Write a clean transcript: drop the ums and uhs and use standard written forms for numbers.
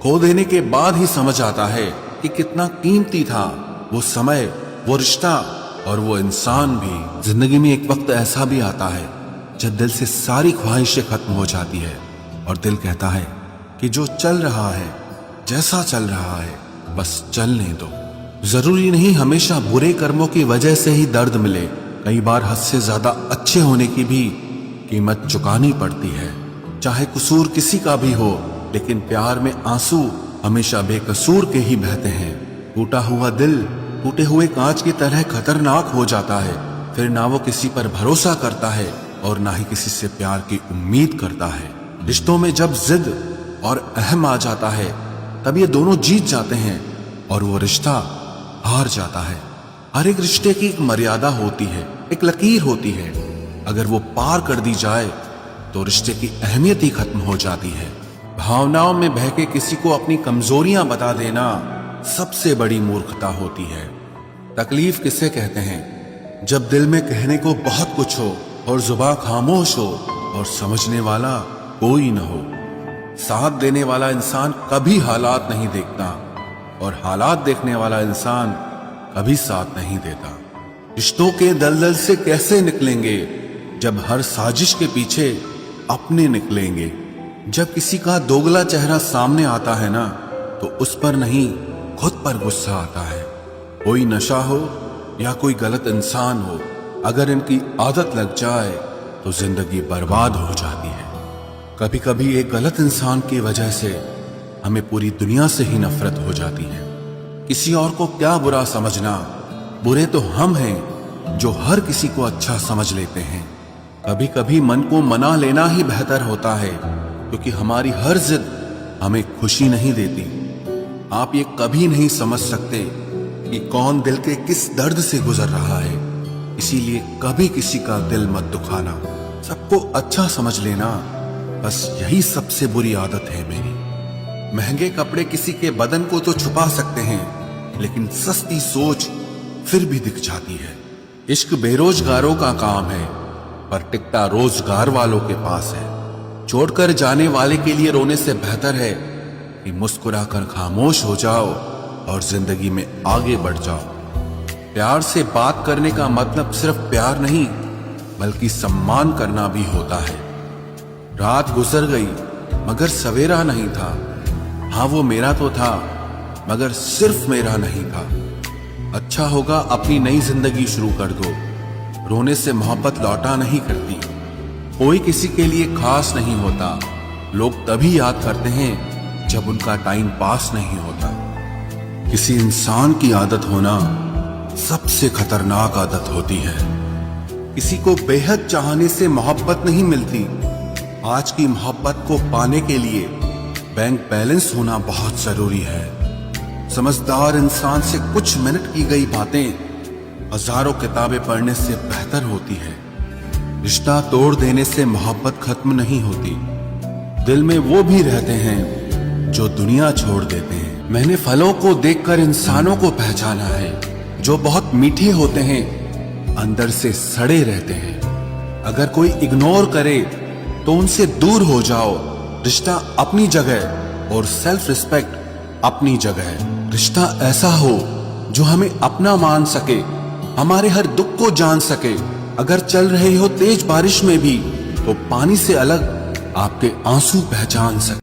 खो देने के बाद ही समझ आता है कि कितना कीमती था वो समय, वो रिश्ता और वो इंसान भी। जिंदगी में एक वक्त ऐसा भी आता है जब दिल से सारी ख्वाहिशें खत्म हो जाती है और दिल कहता है कि जो चल रहा है, जैसा चल रहा है, बस चलने दो। जरूरी नहीं हमेशा बुरे कर्मों की वजह से ही दर्द मिले, कई बार हद से ज्यादा अच्छे होने की भी कीमत चुकानी पड़ती है। चाहे कसूर किसी का भी हो, लेकिन प्यार में आंसू हमेशा बेकसूर के ही बहते हैं। टूटा हुआ दिल टूटे हुए कांच की तरह खतरनाक हो जाता है। फिर ना वो किसी पर भरोसा करता है और ना ही किसी से प्यार की उम्मीद करता है। रिश्तों में जब जिद और अहम आ जाता है, तब ये दोनों जीत जाते हैं और वो रिश्ता हार जाता है। हर एक रिश्ते की एक मर्यादा होती है, एक लकीर होती है। अगर वो पार कर दी जाए तो रिश्ते की अहमियत ही खत्म हो जाती है। भावनाओं में बहके किसी को अपनी कमजोरियां बता देना सबसे बड़ी मूर्खता होती है। तकलीफ किसे कहते हैं? जब दिल में कहने को बहुत कुछ हो और जुबान खामोश हो और समझने वाला कोई न हो। साथ देने वाला इंसान कभी हालात नहीं देखता और हालात देखने वाला इंसान कभी साथ नहीं देता। रिश्तों के दलदल से कैसे निकलेंगे जब हर साजिश के पीछे अपने निकलेंगे। जब किसी का दोगला चेहरा सामने आता है ना, तो उस पर नहीं खुद पर गुस्सा आता है। कोई नशा हो या कोई गलत इंसान हो, अगर इनकी आदत लग जाए तो जिंदगी बर्बाद हो जाती है। कभी कभी एक गलत इंसान की वजह से हमें पूरी दुनिया से ही नफरत हो जाती है। किसी और को क्या बुरा समझना, बुरे तो हम हैं जो हर किसी को अच्छा समझ लेते हैं। कभी कभी मन को मना लेना ही बेहतर होता है, क्योंकि हमारी हर जिद हमें खुशी नहीं देती। आप ये कभी नहीं समझ सकते कि कौन दिल के किस दर्द से गुजर रहा है, इसीलिए कभी किसी का दिल मत दुखाना। सबको अच्छा समझ लेना, बस यही सबसे बुरी आदत है मेरी। महंगे कपड़े किसी के बदन को तो छुपा सकते हैं, लेकिन सस्ती सोच फिर भी दिख जाती है। इश्क बेरोजगारों का काम है, पर टिकटा रोजगार वालों के पास है। छोड़कर जाने वाले के लिए रोने से बेहतर है कि मुस्कुराकर खामोश हो जाओ और जिंदगी में आगे बढ़ जाओ। प्यार से बात करने का मतलब सिर्फ प्यार नहीं, बल्कि सम्मान करना भी होता है। रात गुजर गई मगर सवेरा नहीं था। हाँ, वो मेरा तो था, मगर सिर्फ मेरा नहीं था। अच्छा होगा अपनी नई जिंदगी शुरू कर दो। रोने से मोहब्बत लौटा नहीं करती। कोई किसी के लिए खास नहीं होता। लोग तभी याद करते हैं जब उनका टाइम पास नहीं होता। किसी इंसान की आदत होना सबसे खतरनाक आदत होती है। किसी को बेहद चाहने से मोहब्बत नहीं मिलती। आज की मोहब्बत को पाने के लिए बैंक बैलेंस होना बहुत जरूरी है। समझदार इंसान से कुछ मिनट की गई बातें हजारों किताबें पढ़ने से बेहतर होती है। रिश्ता तोड़ देने से मोहब्बत खत्म नहीं होती। दिल में वो भी रहते हैं जो दुनिया छोड़ देते हैं। मैंने फलों को देखकर इंसानों को पहचाना है, जो बहुत मीठे होते हैं, अंदर से सड़े रहते हैं। अगर कोई इग्नोर करे तो उनसे दूर हो जाओ। रिश्ता अपनी जगह और सेल्फ रिस्पेक्ट अपनी जगह। रिश्ता ऐसा हो जो हमें अपना मान सके, हमारे हर दुख को जान सके। अगर चल रहे हो तेज बारिश में भी, तो पानी से अलग आपके आंसू पहचान सके।